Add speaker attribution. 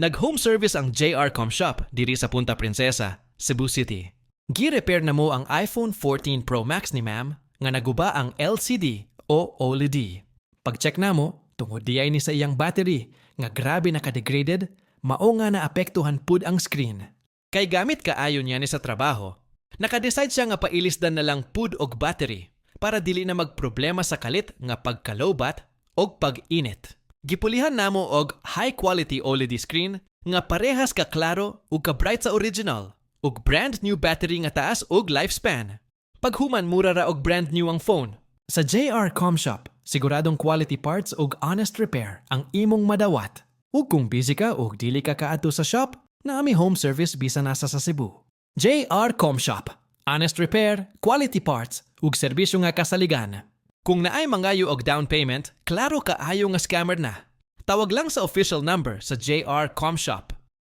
Speaker 1: Nag-home service ang JR Comshop diri sa Punta Princesa, Cebu City. Gi-repair na mo ang iPhone 14 Pro Max ni ma'am nga naguba ang LCD o OLED. Pag-check na mo, tungod diay ni sa iyang battery nga grabe naka-degraded, mao nga naapektuhan pud ang screen. Kay gamit kaayo niya ni sa trabaho, naka-decide siya nga pailisdan na lang pud og battery para dili na magproblema sa kalit nga pagka-lowbat og pag-init. Gipulihan namo og high-quality OLED screen nga parehas ka klaro ug ka-bright sa original ug brand new battery nga taas og lifespan. Paghuman mura ra og brand new ang phone. Sa JR Comshop, siguradong quality parts ug honest repair ang imong madawat. Ug kung busy ka ug dili ka kaadto sa shop, naami home service bisan nasa sa Cebu. JR Comshop. Honest repair, quality parts ug serbisyo nga kasaligan. Kung naay mangayo og down payment, klaro kaayo nga scammer na. Tawag lang sa official number sa JR Comshop